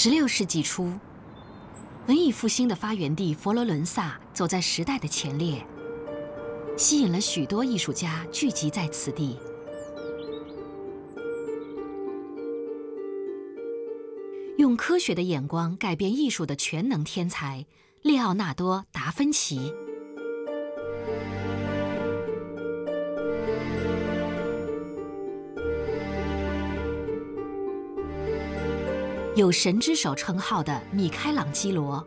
16世纪初，文艺复兴的发源地佛罗伦萨走在时代的前列，吸引了许多艺术家聚集在此地。用科学的眼光改变艺术的全能天才列奥纳多·达芬奇。有神之手称号的米开朗基罗，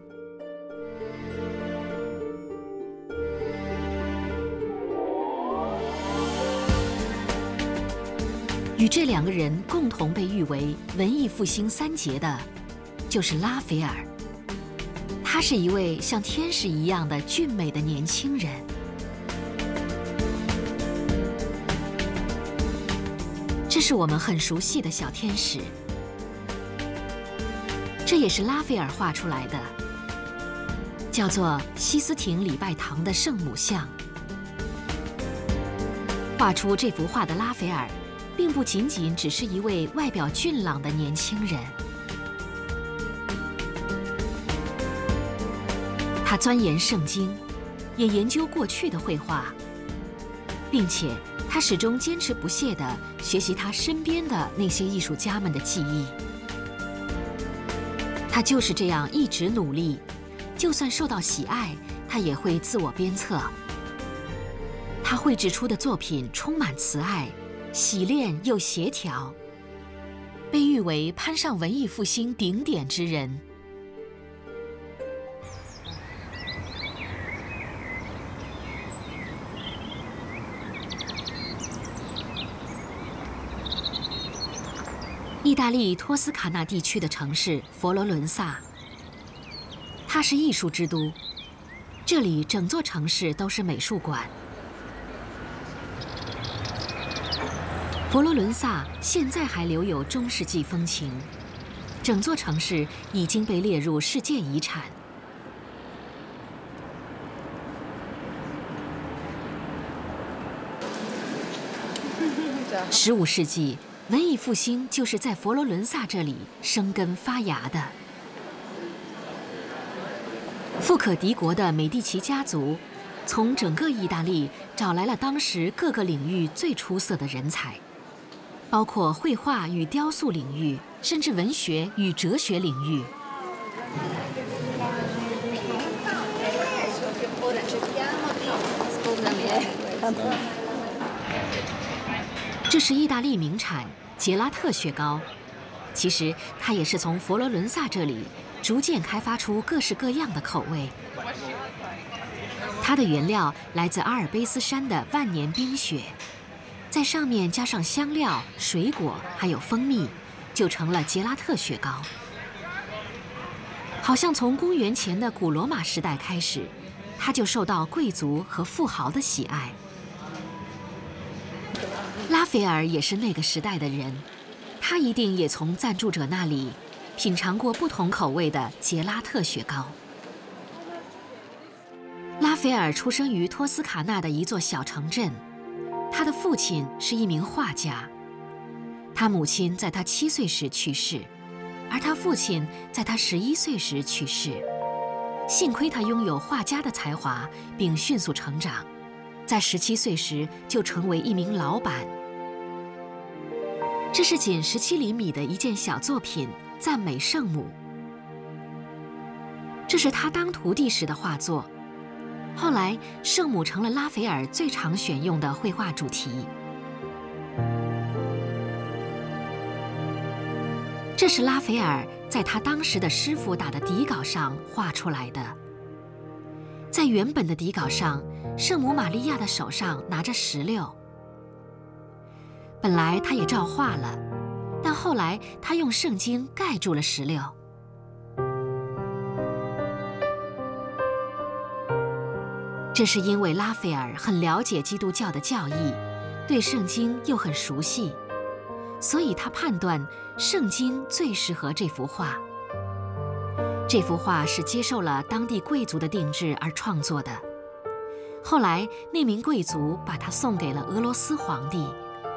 与这两个人共同被誉为文艺复兴三杰的，就是拉斐尔。他是一位像天使一样的俊美的年轻人。这是我们很熟悉的小天使。这也是拉斐尔画出来的，叫做西斯廷礼拜堂的圣母像。画出这幅画的拉斐尔，并不仅仅只是一位外表俊朗的年轻人，他钻研圣经，也研究过去的绘画，并且他始终坚持不懈地学习他身边的那些艺术家们的技艺。他就是这样一直努力，就算受到喜爱，他也会自我鞭策。他绘制出的作品充满慈爱，洗练又协调，被誉为攀上文艺复兴顶点之人。意大利托斯卡纳地区的城市佛罗伦萨，它是艺术之都，这里整座城市都是美术馆。佛罗伦萨现在还留有中世纪风情，整座城市已经被列入世界遗产。15世纪。文艺复兴就是在佛罗伦萨这里生根发芽的。富可敌国的美第奇家族，从整个意大利找来了当时各个领域最出色的人才，包括绘画与雕塑领域，甚至文学与哲学领域。这是意大利名产杰拉特雪糕，其实它也是从佛罗伦萨这里逐渐开发出各式各样的口味。它的原料来自阿尔卑斯山的万年冰雪，在上面加上香料、水果还有蜂蜜，就成了杰拉特雪糕。好像从公元前的古罗马时代开始，它就受到贵族和富豪的喜爱。拉斐尔也是那个时代的人，他一定也从赞助者那里品尝过不同口味的杰拉特雪糕。拉斐尔出生于托斯卡纳的一座小城镇，他的父亲是一名画家，他母亲在他7岁时去世，而他父亲在他11岁时去世。幸亏他拥有画家的才华，并迅速成长，在17岁时就成为一名老板。这是仅17厘米的一件小作品，赞美圣母。这是他当徒弟时的画作，后来圣母成了拉斐尔最常选用的绘画主题。这是拉斐尔在他当时的师傅打的底稿上画出来的。在原本的底稿上，圣母玛利亚的手上拿着石榴。本来他也照画了，但后来他用圣经盖住了石榴。这是因为拉斐尔很了解基督教的教义，对圣经又很熟悉，所以他判断圣经最适合这幅画。这幅画是接受了当地贵族的定制而创作的。后来那名贵族把它送给了俄罗斯皇帝。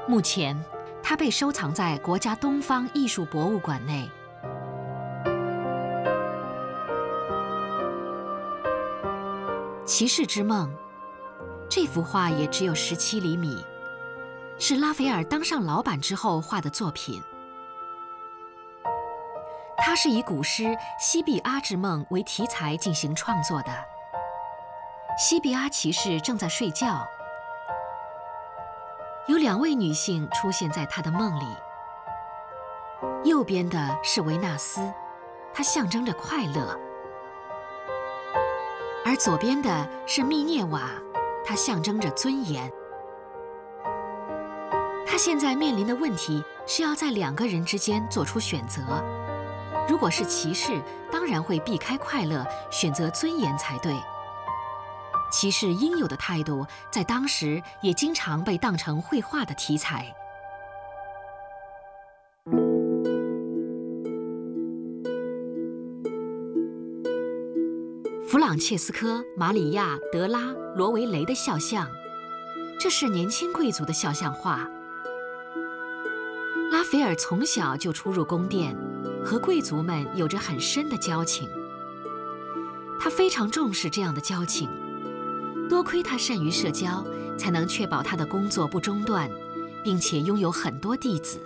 目前，它被收藏在国家东方艺术博物馆内。骑士之梦》，这幅画也只有17厘米，是拉斐尔当上老板之后画的作品。它是以古诗《西庇阿之梦》为题材进行创作的。西庇阿骑士正在睡觉，有2位女性出现在他的梦里。右边的是维纳斯，它象征着快乐；而左边的是密涅瓦，它象征着尊严。他现在面临的问题是要在2个人之间做出选择。如果是骑士，当然会避开快乐，选择尊严才对。骑士应有的态度，在当时也经常被当成绘画的题材。弗朗切斯科·马里亚·德拉·罗维雷的肖像，这是年轻贵族的肖像画。拉斐尔从小就出入宫殿，和贵族们有着很深的交情。他非常重视这样的交情，多亏他善于社交，才能确保他的工作不中断，并且拥有很多弟子。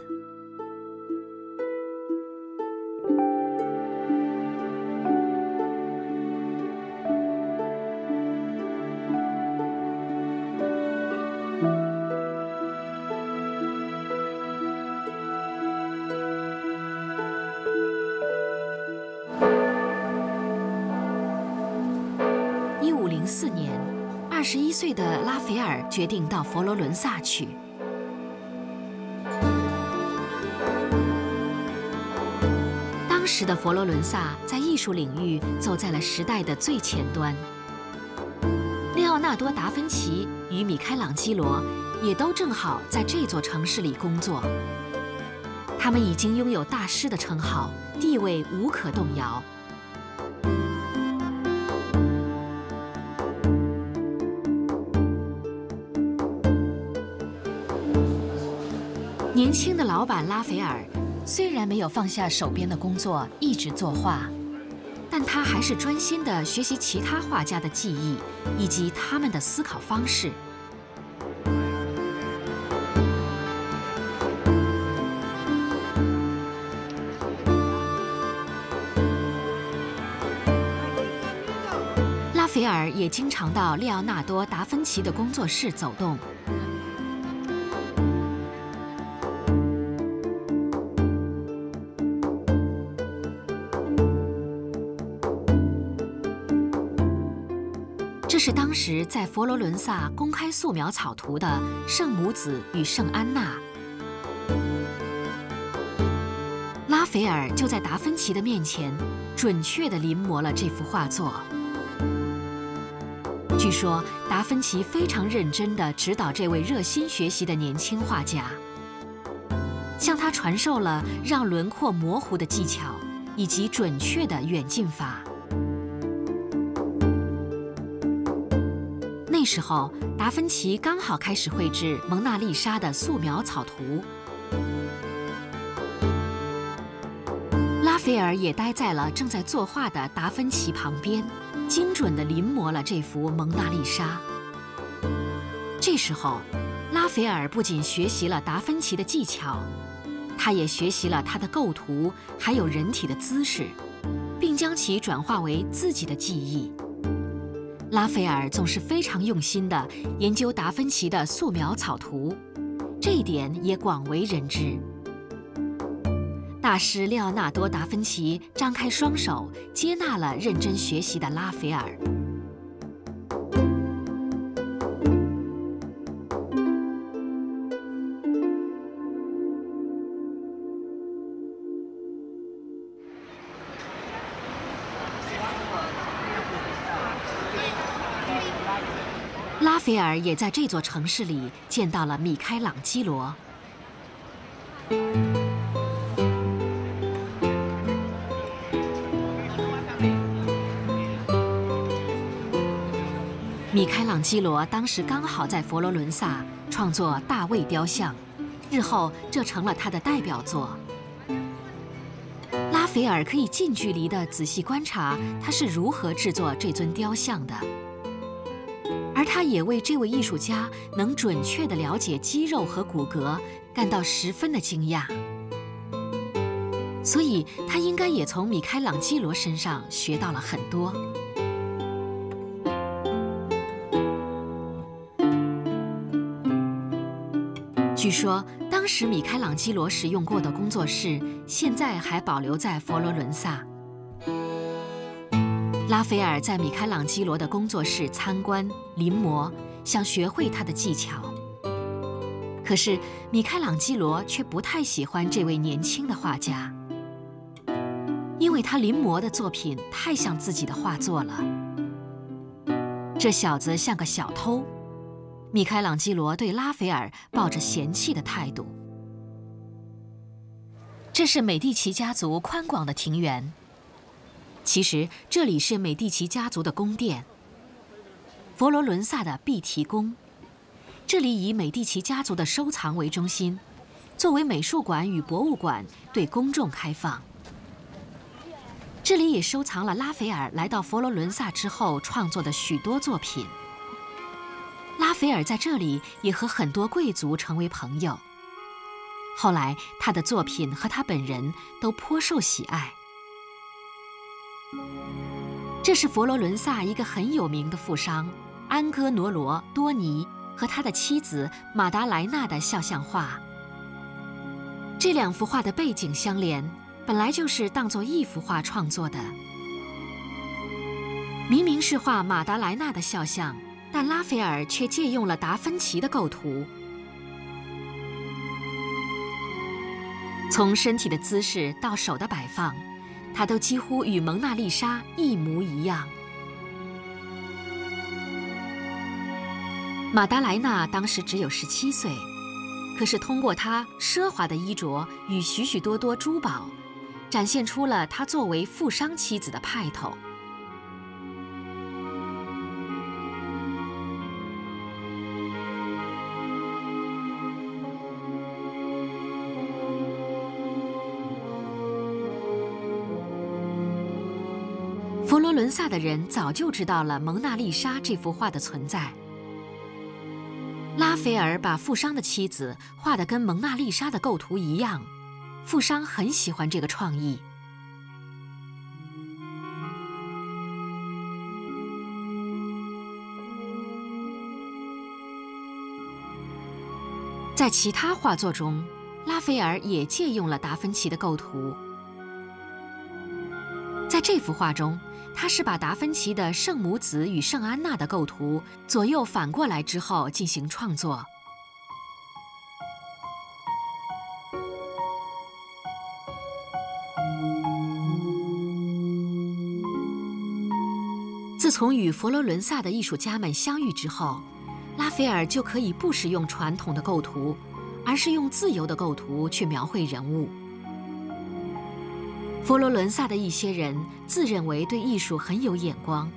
1504年，21岁的拉斐尔决定到佛罗伦萨去。当时的佛罗伦萨在艺术领域走在了时代的最前端。列奥纳多·达芬奇与米开朗基罗也都正好在这座城市里工作。他们已经拥有大师的称号，地位无可动摇。年轻的老板拉斐尔虽然没有放下手边的工作，一直作画，但他还是专心地学习其他画家的技艺以及他们的思考方式。拉斐尔也经常到列奥纳多·达芬奇的工作室走动。这是当时在佛罗伦萨公开素描草图的圣母子与圣安娜。拉斐尔就在达芬奇的面前，准确地临摹了这幅画作。据说达芬奇非常认真地指导这位热心学习的年轻画家，向他传授了让轮廓模糊的技巧以及准确的远近法。那时候，达芬奇刚好开始绘制蒙娜丽莎的素描草图。拉斐尔也待在了正在作画的达芬奇旁边，精准地临摹了这幅蒙娜丽莎。这时候，拉斐尔不仅学习了达芬奇的技巧，他也学习了他的构图，还有人体的姿势，并将其转化为自己的技艺。拉斐尔总是非常用心地研究达芬奇的素描草图，这一点也广为人知。大师列奥纳多·达芬奇张开双手，接纳了认真学习的拉斐尔。拉斐尔也在这座城市里见到了米开朗基罗。米开朗基罗当时刚好在佛罗伦萨创作《大卫雕像》，日后这成了他的代表作。拉斐尔可以近距离地仔细观察他是如何制作这尊雕像的。他也为这位艺术家能准确地了解肌肉和骨骼感到十分的惊讶。所以，他应该也从米开朗基罗身上学到了很多。据说，当时米开朗基罗使用过的工作室，现在还保留在佛罗伦萨。拉斐尔在米开朗基罗的工作室参观、临摹，想学会他的技巧。可是，米开朗基罗却不太喜欢这位年轻的画家，因为他临摹的作品太像自己的画作了。这小子像个小偷。米开朗基罗对拉斐尔抱着嫌弃的态度。这是美第奇家族宽广的庭园。其实这里是美第奇家族的宫殿，佛罗伦萨的碧提宫。这里以美第奇家族的收藏为中心，作为美术馆与博物馆对公众开放。这里也收藏了拉斐尔来到佛罗伦萨之后创作的许多作品。拉斐尔在这里也和很多贵族成为朋友。后来，他的作品和他本人都颇受喜爱。这是佛罗伦萨一个很有名的富商安戈挪罗·多尼和他的妻子马达莱纳的肖像画。这两幅画的背景相连，本来就是当作一幅画创作的。明明是画马达莱纳的肖像，但拉斐尔却借用了达芬奇的构图。从身体的姿势到手的摆放，他都几乎与蒙娜丽莎一模一样。马达莱纳当时只有17岁，可是通过她奢华的衣着与许许多多珠宝，展现出了她作为富商妻子的派头。佛罗伦萨的人早就知道了蒙娜丽莎这幅画的存在。拉斐尔把富商的妻子画得跟蒙娜丽莎的构图一样，富商很喜欢这个创意。在其他画作中，拉斐尔也借用了达芬奇的构图。在这幅画中，他是把达芬奇的圣母子与圣安娜的构图左右反过来之后进行创作。自从与佛罗伦萨的艺术家们相遇之后，拉斐尔就可以不使用传统的构图，而是用自由的构图去描绘人物。佛罗伦萨的一些人自认为对艺术很有眼光，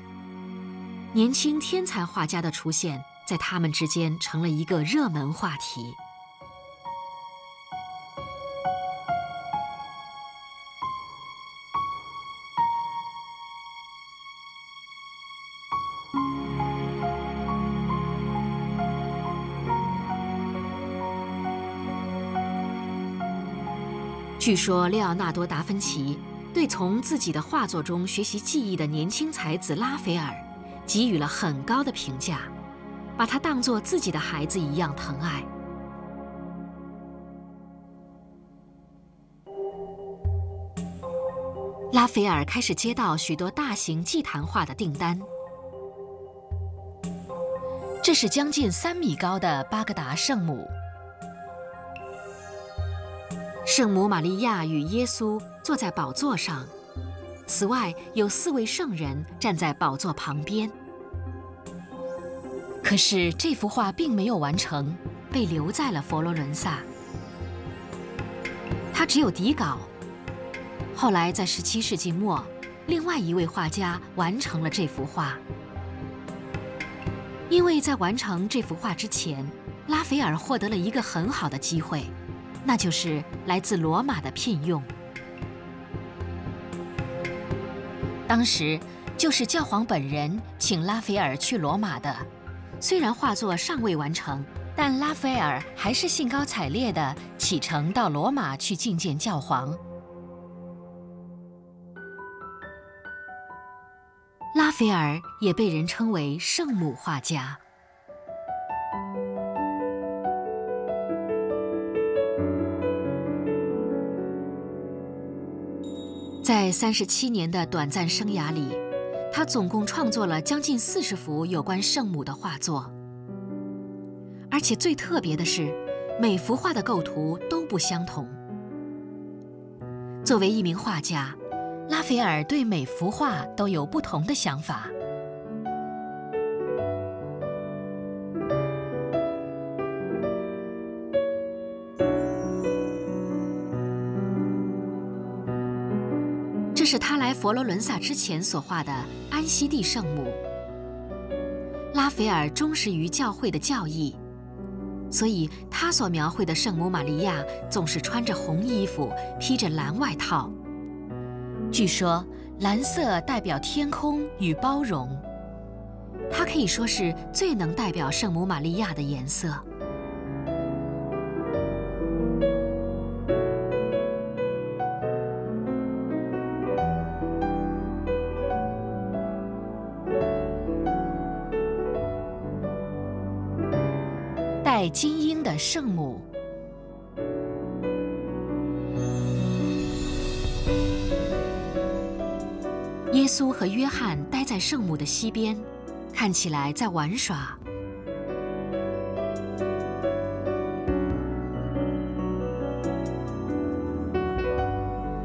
年轻天才画家的出现在他们之间成了一个热门话题。据说列奥纳多·达芬奇对从自己的画作中学习技艺的年轻才子拉斐尔给予了很高的评价，把他当作自己的孩子一样疼爱。拉斐尔开始接到许多大型祭坛画的订单。这是将近3米高的巴格达圣母。圣母玛利亚与耶稣坐在宝座上，此外有4位圣人站在宝座旁边。可是这幅画并没有完成，被留在了佛罗伦萨。它只有底稿。后来在17世纪末，另外一位画家完成了这幅画。因为在完成这幅画之前，拉斐尔获得了一个很好的机会，那就是来自罗马的聘用。当时就是教皇本人请拉斐尔去罗马的，虽然画作尚未完成，但拉斐尔还是兴高采烈地启程到罗马去觐见教皇。拉斐尔也被人称为圣母画家。在37年的短暂生涯里，他总共创作了将近40幅有关圣母的画作。而且最特别的是，每幅画的构图都不相同。作为一名画家，拉斐尔对每幅画都有不同的想法。这是他来佛罗伦萨之前所画的安息地圣母。拉斐尔忠实于教会的教义，所以他所描绘的圣母玛利亚总是穿着红衣服，披着蓝外套。据说蓝色代表天空与包容，它可以说是最能代表圣母玛利亚的颜色。戴金鹰的圣母。耶稣和约翰待在圣母的溪边，看起来在玩耍。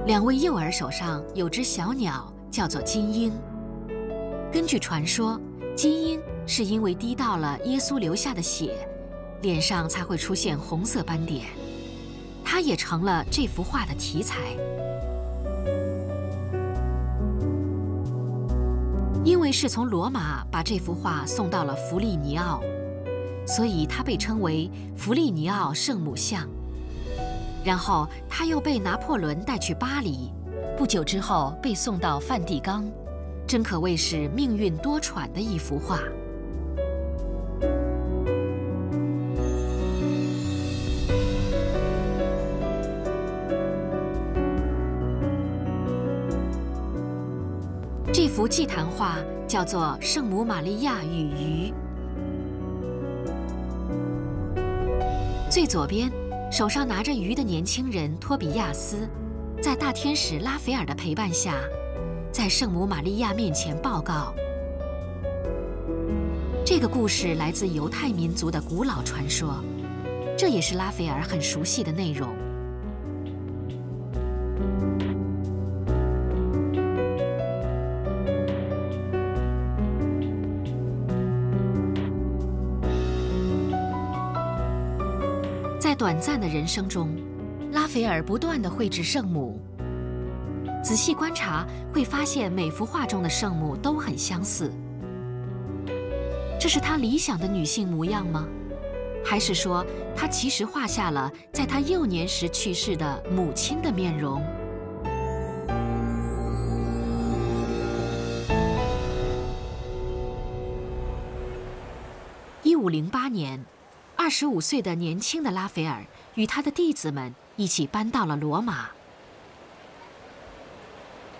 两位幼儿手上有只小鸟，叫做金鹰。根据传说，金鹰是因为滴到了耶稣留下的血，脸上才会出现红色斑点，它也成了这幅画的题材。因为是从罗马把这幅画送到了弗利尼奥，所以它被称为弗利尼奥圣母像。然后它又被拿破仑带去巴黎，不久之后被送到梵蒂冈，真可谓是命运多舛的一幅画。这幅祭坛画叫做《圣母玛利亚与鱼》。最左边，手上拿着鱼的年轻人托比亚斯，在大天使拉斐尔的陪伴下，在圣母玛利亚面前报告。这个故事来自犹太民族的古老传说，这也是拉斐尔很熟悉的内容。在短暂的人生中，拉斐尔不断地绘制圣母。仔细观察，会发现每幅画中的圣母都很相似。这是他理想的女性模样吗？还是说，他其实画下了在他幼年时去世的母亲的面容？1508年，25岁的年轻的拉斐尔与他的弟子们一起搬到了罗马。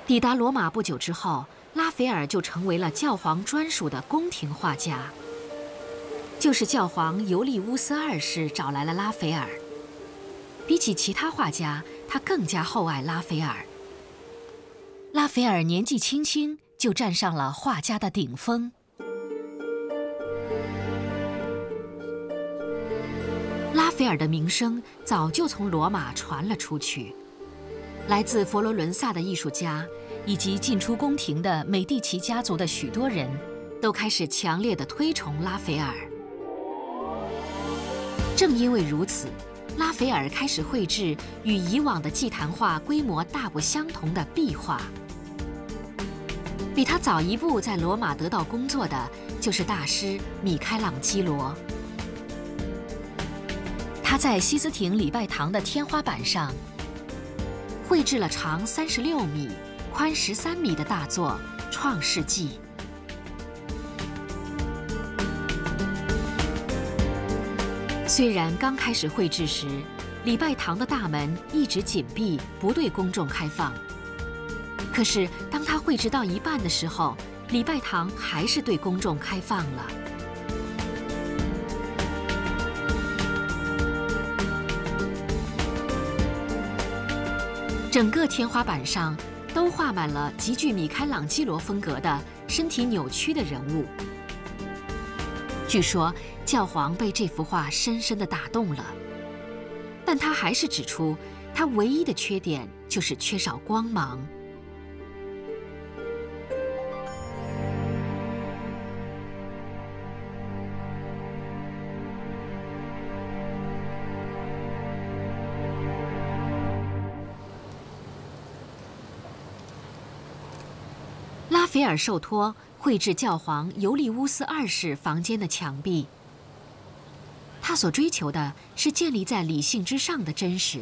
抵达罗马不久之后，拉斐尔就成为了教皇专属的宫廷画家。就是教皇尤利乌斯2世找来了拉斐尔。比起其他画家，他更加厚爱拉斐尔。拉斐尔年纪轻轻就站上了画家的顶峰。拉斐尔的名声早就从罗马传了出去，来自佛罗伦萨的艺术家以及进出宫廷的美第奇家族的许多人都开始强烈地推崇拉斐尔。正因为如此，拉斐尔开始绘制与以往的祭坛画规模大不相同的壁画。比他早一步在罗马得到工作的就是大师米开朗基罗。他在西斯廷礼拜堂的天花板上绘制了长36米、宽13米的大作《创世纪》。虽然刚开始绘制时，礼拜堂的大门一直紧闭，不对公众开放，可是当他绘制到一半的时候，礼拜堂还是对公众开放了。整个天花板上都画满了极具米开朗基罗风格的身体扭曲的人物。据说教皇被这幅画深深地打动了，但他还是指出，他唯一的缺点就是缺少光芒。拉斐尔受托绘制教皇尤利乌斯2世房间的墙壁。他所追求的是建立在理性之上的真实，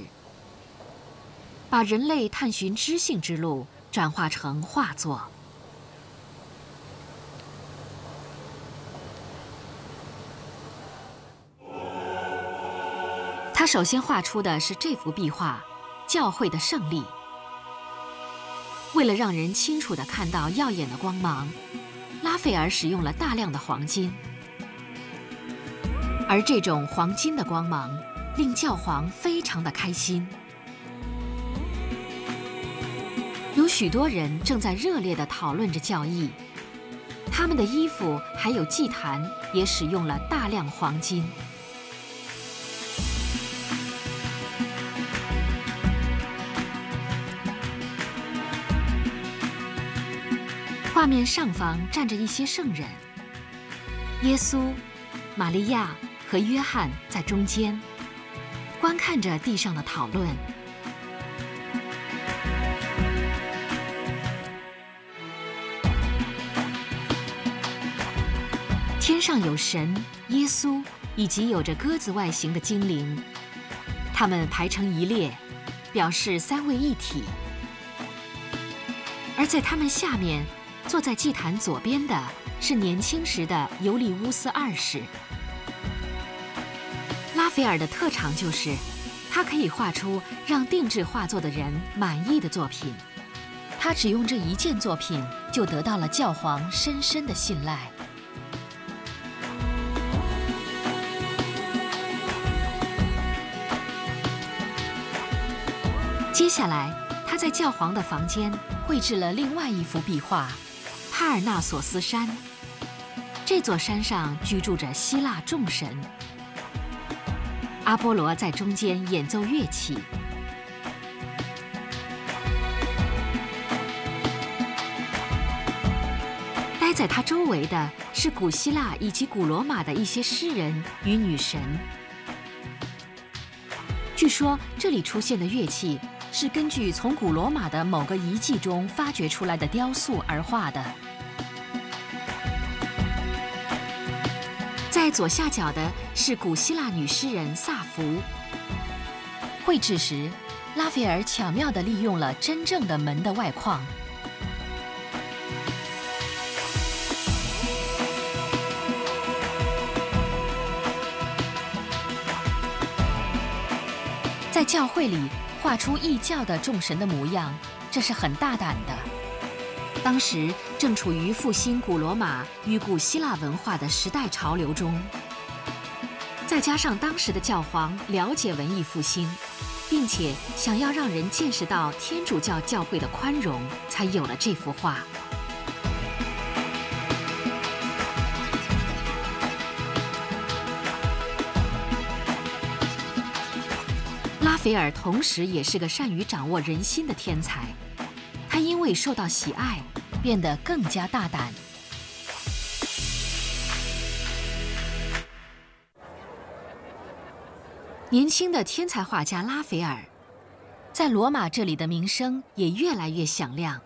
把人类探寻知性之路转化成画作。他首先画出的是这幅壁画《教会的胜利》。为了让人清楚地看到耀眼的光芒，拉斐尔使用了大量的黄金，而这种黄金的光芒令教皇非常的开心。有许多人正在热烈地讨论着教义，他们的衣服还有祭坛也使用了大量黄金。画面上方站着一些圣人，耶稣、玛利亚和约翰在中间，观看着地上的讨论。天上有神、耶稣以及有着鸽子外形的精灵，他们排成一列，表示三位一体。而在他们下面，坐在祭坛左边的是年轻时的尤利乌斯2世。拉斐尔的特长就是，他可以画出让定制画作的人满意的作品。他只用这一件作品，就得到了教皇深深的信赖。接下来，他在教皇的房间绘制了另外一幅壁画《帕尔纳索斯山》。这座山上居住着希腊众神，阿波罗在中间演奏乐器。待在他周围的是古希腊以及古罗马的一些诗人与女神。据说这里出现的乐器是根据从古罗马的某个遗迹中发掘出来的雕塑而画的。在左下角的是古希腊女诗人萨福。绘制时，拉斐尔巧妙地利用了真正的门的外框。在教会里画出异教的众神的模样，这是很大胆的。当时正处于复兴古罗马与古希腊文化的时代潮流中，再加上当时的教皇了解文艺复兴，并且想要让人见识到天主教教会的宽容，才有了这幅画。拉斐尔同时也是个善于掌握人心的天才，他因为受到喜爱，变得更加大胆。年轻的天才画家拉斐尔，在罗马这里的名声也越来越响亮。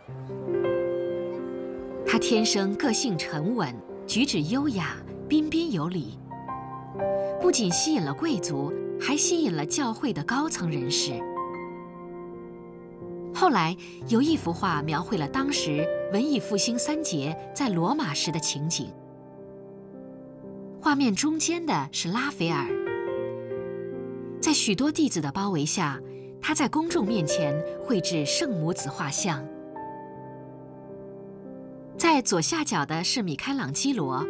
他天生个性沉稳，举止优雅，彬彬有礼，不仅吸引了贵族，还吸引了教会的高层人士。后来有一幅画描绘了当时文艺复兴三杰在罗马时的情景。画面中间的是拉斐尔，在许多弟子的包围下，他在公众面前绘制圣母子画像。在左下角的是米开朗基罗，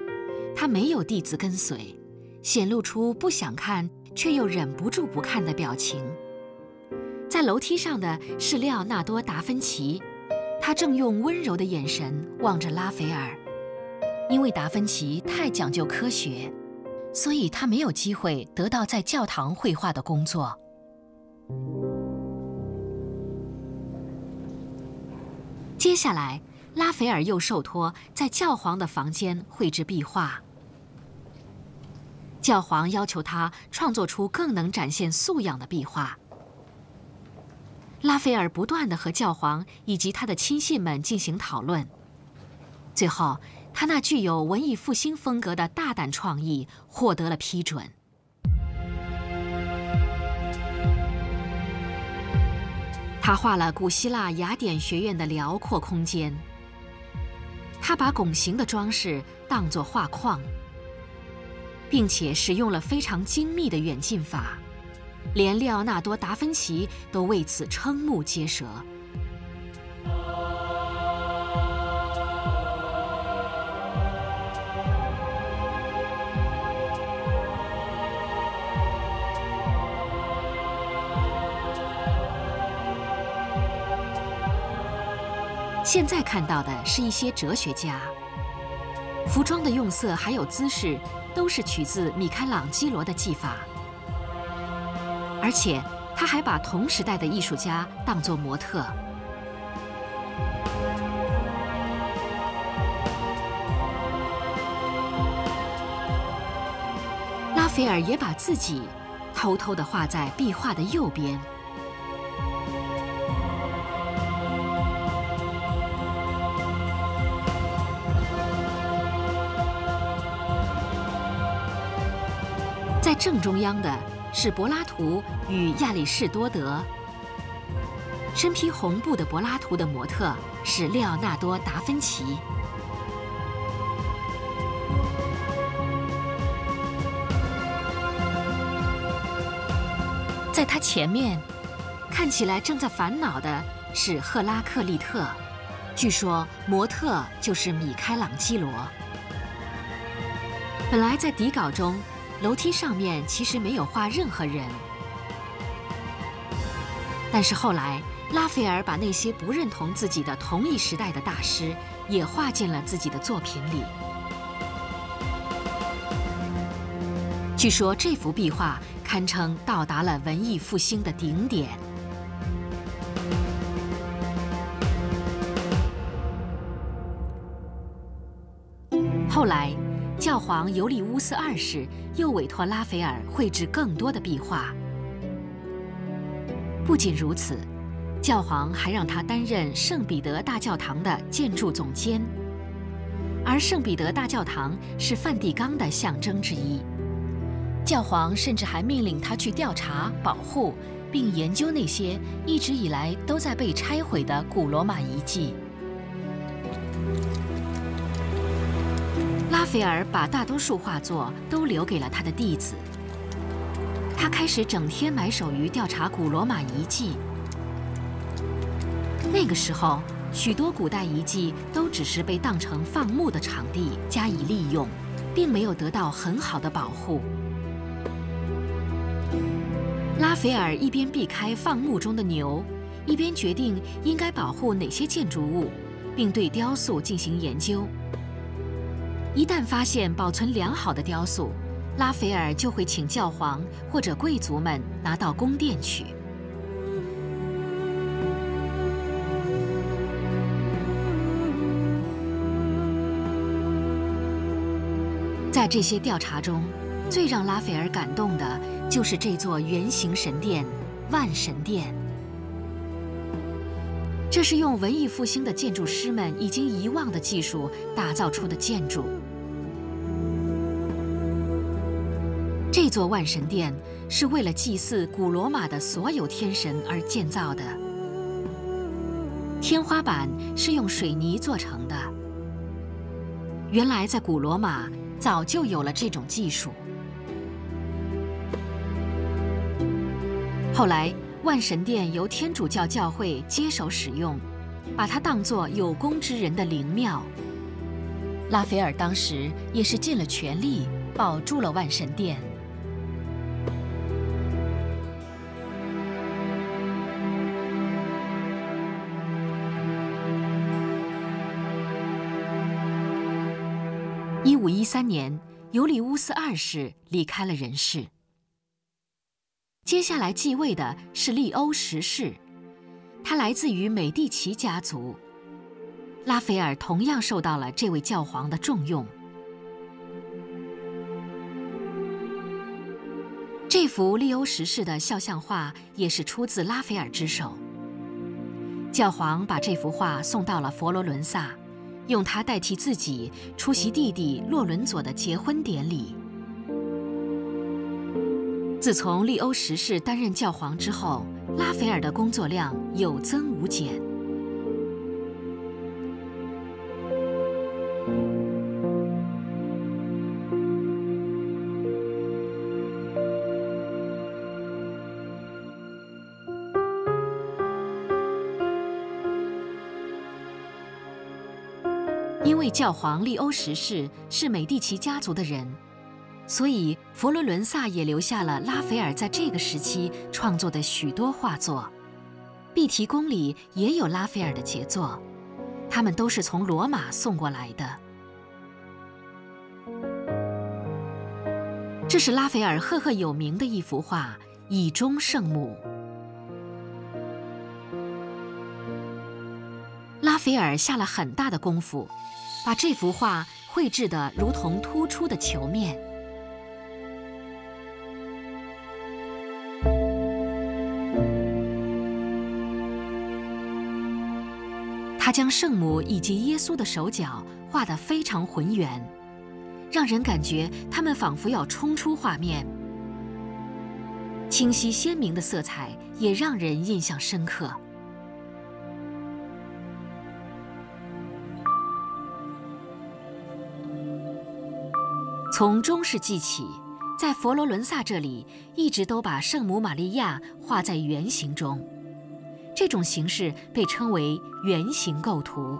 他没有弟子跟随，显露出不想看却又忍不住不看的表情。在楼梯上的是列奥纳多·达芬奇，他正用温柔的眼神望着拉斐尔。因为达芬奇太讲究科学，所以他没有机会得到在教堂绘画的工作。接下来，拉斐尔又受托在教皇的房间绘制壁画。教皇要求他创作出更能展现素养的壁画。拉斐尔不断地和教皇以及他的亲信们进行讨论，最后，他那具有文艺复兴风格的大胆创意获得了批准。他画了古希腊雅典学院的辽阔空间。他把拱形的装饰当作画框，并且使用了非常精密的远近法，连列奥纳多·达芬奇都为此瞠目结舌。现在看到的是一些哲学家，服装的用色还有姿势都是取自米开朗基罗的技法，而且他还把同时代的艺术家当作模特。拉斐尔也把自己偷偷地画在壁画的右边。在正中央的是柏拉图与亚里士多德。身披红布的柏拉图的模特是列奥纳多·达芬奇。在他前面，看起来正在烦恼的是赫拉克利特，据说模特就是米开朗基罗。本来在底稿中，楼梯上面其实没有画任何人，但是后来拉斐尔把那些不认同自己的同一时代的大师也画进了自己的作品里。据说这幅壁画堪称到达了文艺复兴的顶点。后来，教皇尤利乌斯2世又委托拉斐尔绘制更多的壁画。不仅如此，教皇还让他担任圣彼得大教堂的建筑总监，而圣彼得大教堂是梵蒂冈的象征之一。教皇甚至还命令他去调查、保护并研究那些一直以来都在被拆毁的古罗马遗迹。拉斐尔把大多数画作都留给了他的弟子。他开始整天埋首于调查古罗马遗迹。那个时候，许多古代遗迹都只是被当成放牧的场地加以利用，并没有得到很好的保护。拉斐尔一边避开放牧中的牛，一边决定应该保护哪些建筑物，并对雕塑进行研究。一旦发现保存良好的雕塑，拉斐尔就会请教皇或者贵族们拿到宫殿去。在这些调查中，最让拉斐尔感动的就是这座圆形神殿——万神殿。这是用文艺复兴的建筑师们已经遗忘的技术打造出的建筑。这座万神殿是为了祭祀古罗马的所有天神而建造的。天花板是用水泥做成的。原来在古罗马后来，万神殿由天主教教会接手使用，把它当作有功之人的灵庙。拉斐尔当时也是尽了全力保住了万神殿。1513年，尤里乌斯2世离开了人世。接下来继位的是利欧10世，他来自于美第奇家族。拉斐尔同样受到了这位教皇的重用。这幅利欧10世的肖像画也是出自拉斐尔之手。教皇把这幅画送到了佛罗伦萨，用它代替自己出席弟弟洛伦佐的结婚典礼。自从利欧10世担任教皇之后，拉斐尔的工作量有增无减。因为教皇利欧10世是美第奇家族的人，所以佛罗伦萨也留下了拉斐尔在这个时期创作的许多画作。碧提宫里也有拉斐尔的杰作，他们都是从罗马送过来的。这是拉斐尔赫赫有名的一幅画《以中圣母》。拉斐尔下了很大的功夫，把这幅画绘制得如同突出的球面。他将圣母以及耶稣的手脚画得非常浑圆，让人感觉他们仿佛要冲出画面。清晰鲜明的色彩也让人印象深刻。从中世纪起，在佛罗伦萨这里一直都把圣母玛利亚画在圆形中，这种形式被称为圆形构图。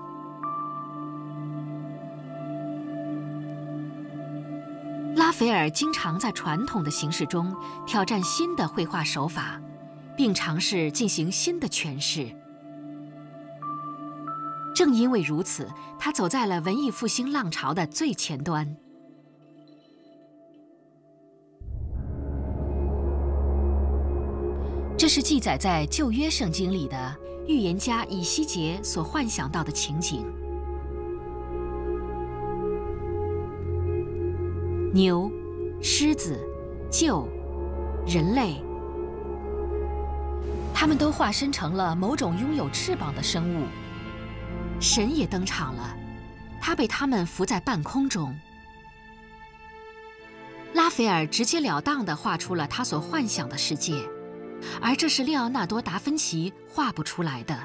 拉斐尔经常在传统的形式中挑战新的绘画手法，并尝试进行新的诠释。正因为如此，他走在了文艺复兴浪潮的最前端。这是记载在旧约圣经里的预言家以西结所幻想到的情景：牛、狮子、鹫、人类，他们都化身成了某种拥有翅膀的生物。神也登场了，他被他们浮在半空中。拉斐尔直截了当地画出了他所幻想的世界。而这是列奥纳多·达芬奇画不出来的。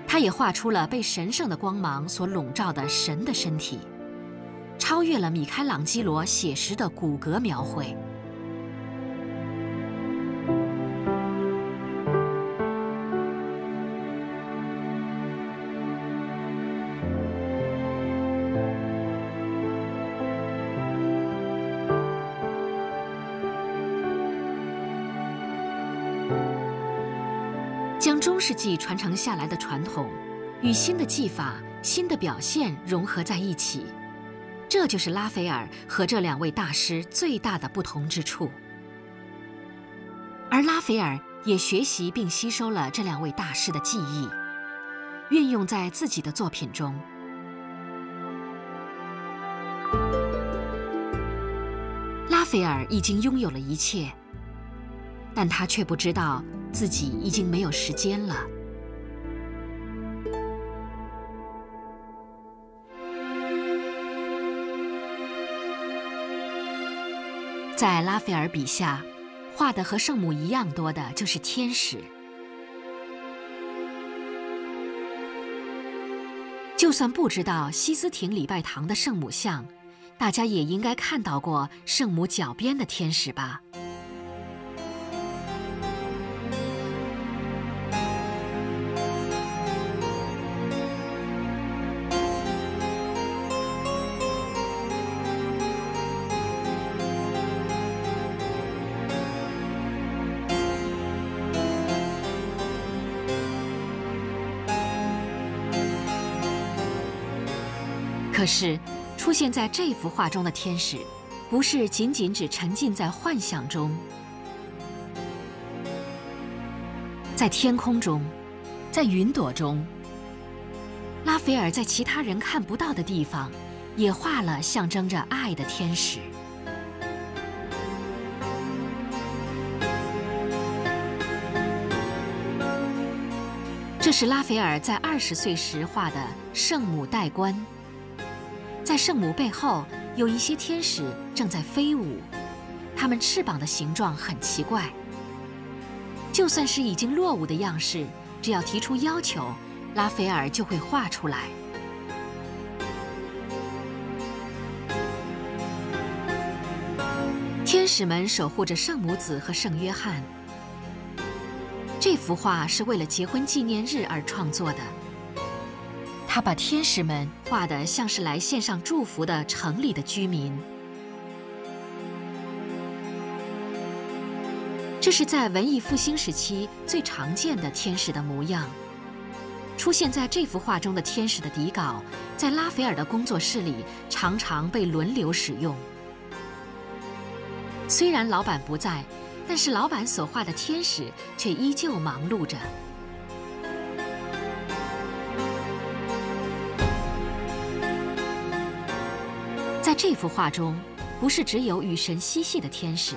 他也画出了被神圣的光芒所笼罩的神的身体，超越了米开朗基罗写实的骨骼描绘。将中世纪传承下来的传统与新的技法、新的表现融合在一起，这就是拉斐尔和这两位大师最大的不同之处。而拉斐尔也学习并吸收了这两位大师的技艺，运用在自己的作品中。拉斐尔已经拥有了一切，但他却不知道自己已经没有时间了。在拉斐尔笔下，画的和圣母一样多的就是天使。就算不知道西斯廷礼拜堂的圣母像，大家也应该看到过圣母脚边的天使吧。可是，出现在这幅画中的天使，不是仅仅只沉浸在幻想中，在天空中，在云朵中，拉斐尔在其他人看不到的地方，也画了象征着爱的天使。这是拉斐尔在20岁时画的圣母戴冠。在圣母背后有一些天使正在飞舞，它们翅膀的形状很奇怪。就算是已经落伍的样式，只要提出要求，拉斐尔就会画出来。天使们守护着圣母子和圣约翰。这幅画是为了结婚纪念日而创作的。他把天使们画得像是来献上祝福的城里的居民。这是在文艺复兴时期最常见的天使的模样。出现在这幅画中的天使的底稿，在拉斐尔的工作室里常常被轮流使用。虽然老板不在，但是老板所画的天使却依旧忙碌着。在这幅画中，不是只有与神嬉戏的天使，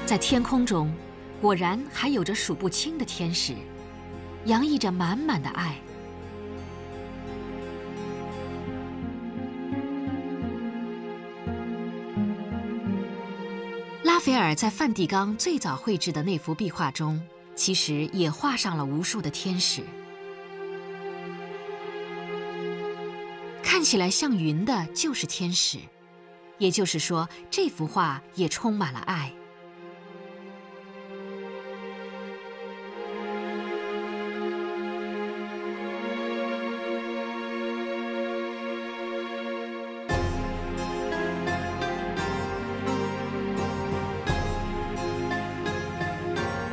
在天空中，果然还有着数不清的天使，洋溢着满满的爱。拉斐尔在梵蒂冈最早绘制的那幅壁画中，其实也画上了无数的天使。看起来像云的就是天使，也就是说，这幅画也充满了爱。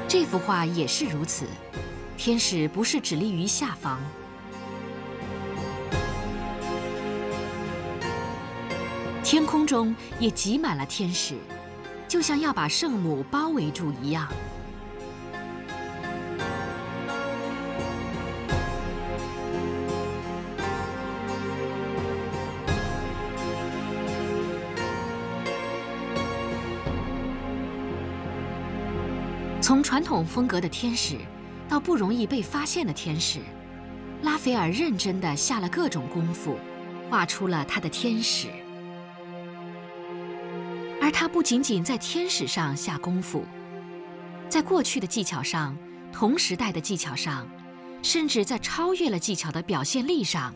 这幅画也是如此，天使不是只立于下方。天空中也挤满了天使，就像要把圣母包围住一样。从传统风格的天使，到不容易被发现的天使，拉斐尔认真地下了各种功夫，画出了他的天使。而他不仅仅在天使上下功夫，在过去的技巧上、同时代的技巧上，甚至在超越了技巧的表现力上，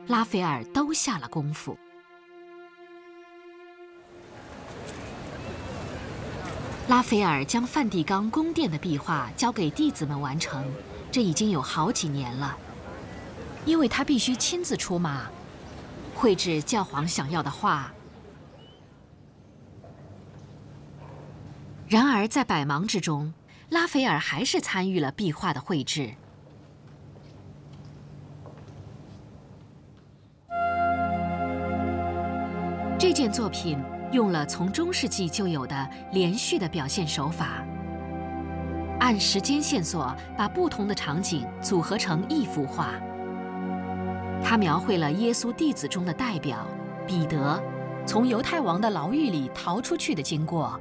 拉斐尔都下了功夫。拉斐尔将梵蒂冈宫殿的壁画交给弟子们完成，这已经有好几年了，因为他必须亲自出马，绘制教皇想要的画。然而，在百忙之中，拉斐尔还是参与了壁画的绘制。这件作品用了从中世纪就有的连续的表现手法，按时间线索把不同的场景组合成一幅画。他描绘了耶稣弟子中的代表彼得从犹太王的牢狱里逃出去的经过。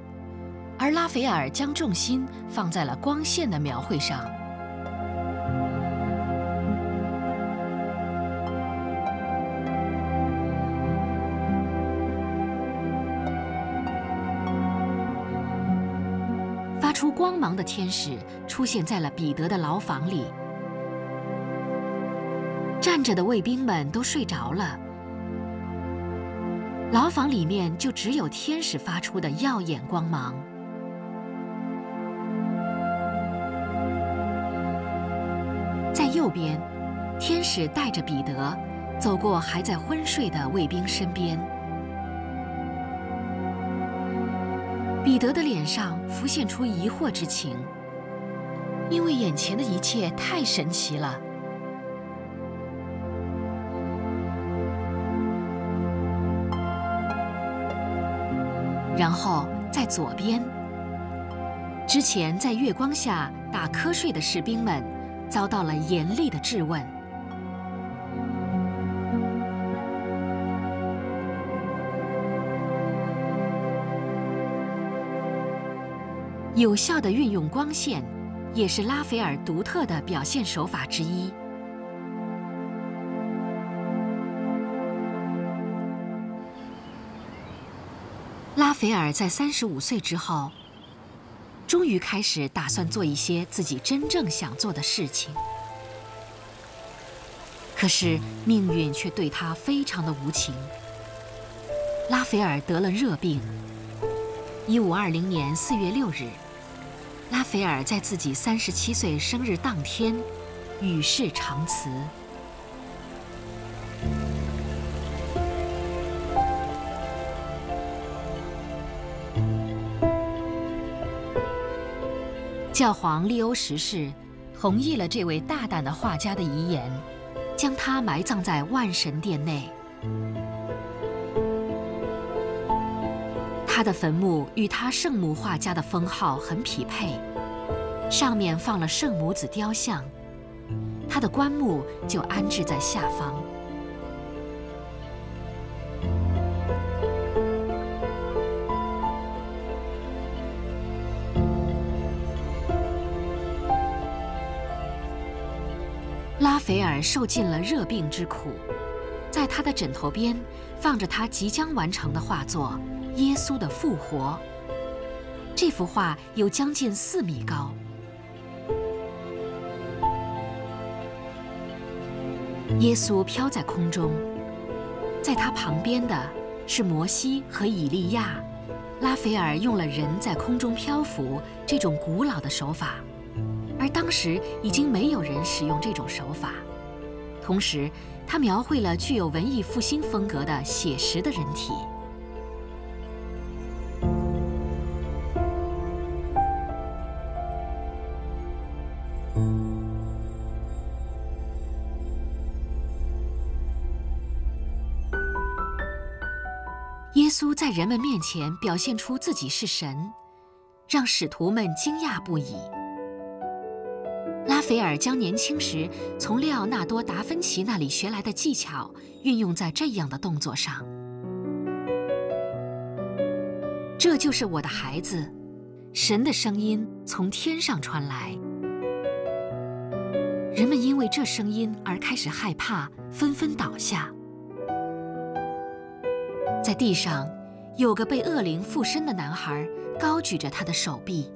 而拉斐尔将重心放在了光线的描绘上。发出光芒的天使出现在了彼得的牢房里，站着的卫兵们都睡着了，牢房里面就只有天使发出的耀眼光芒。在右边，天使带着彼得走过还在昏睡的卫兵身边。彼得的脸上浮现出疑惑之情，因为眼前的一切太神奇了。然后在左边，之前在月光下打瞌睡的士兵们遭到了严厉的质问。有效地运用光线，也是拉斐尔独特的表现手法之一。拉斐尔在35岁之后，终于开始打算做一些自己真正想做的事情。可是命运却对他非常的无情。拉斐尔得了热病。1520年4月6日，拉斐尔在自己37岁生日当天与世长辞。教皇利欧10世同意了这位大胆的画家的遗言，将他埋葬在万神殿内。他的坟墓与他圣母画家的封号很匹配，上面放了圣母子雕像，他的棺木就安置在下方。拉斐尔受尽了热病之苦，在他的枕头边放着他即将完成的画作《耶稣的复活》。这幅画有将近4米高。耶稣飘在空中，在他旁边的是摩西和以利亚。拉斐尔用了人在空中漂浮这种古老的手法。而当时已经没有人使用这种手法。同时，他描绘了具有文艺复兴风格的写实的人体。耶稣在人们面前表现出自己是神，让使徒们惊讶不已。拉斐尔将年轻时从列奥纳多·达芬奇那里学来的技巧运用在这样的动作上。这就是我的孩子，神的声音从天上传来。人们因为这声音而开始害怕，纷纷倒下。在地上有个被恶灵附身的男孩高举着他的手臂。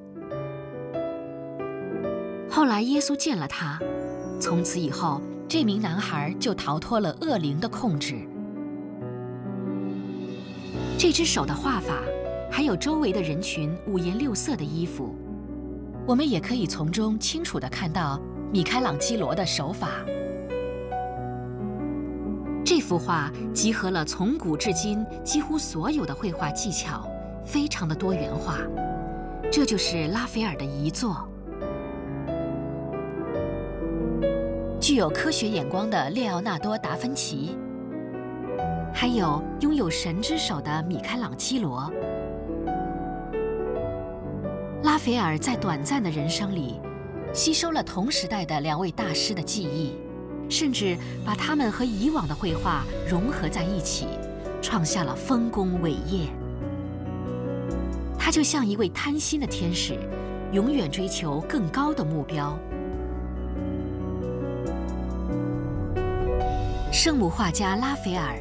后来耶稣见了他，从此以后，这名男孩就逃脱了恶灵的控制。这只手的画法，还有周围的人群五颜六色的衣服，我们也可以从中清楚地看到米开朗基罗的手法。这幅画集合了从古至今几乎所有的绘画技巧，非常的多元化。这就是拉斐尔的遗作。具有科学眼光的列奥纳多·达芬奇，还有拥有神之手的米开朗基罗。拉斐尔在短暂的人生里，吸收了同时代的2位大师的技艺，甚至把他们和以往的绘画融合在一起，创下了丰功伟业。他就像一位贪心的天使，永远追求更高的目标。圣母画家拉斐尔，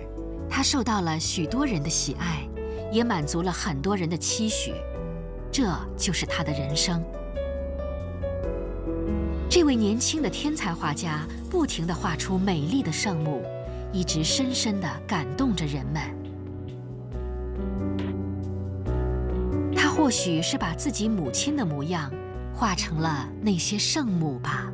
他受到了许多人的喜爱，也满足了很多人的期许，这就是他的人生。这位年轻的天才画家不停地画出美丽的圣母，一直深深地感动着人们。他或许是把自己母亲的模样画成了那些圣母吧。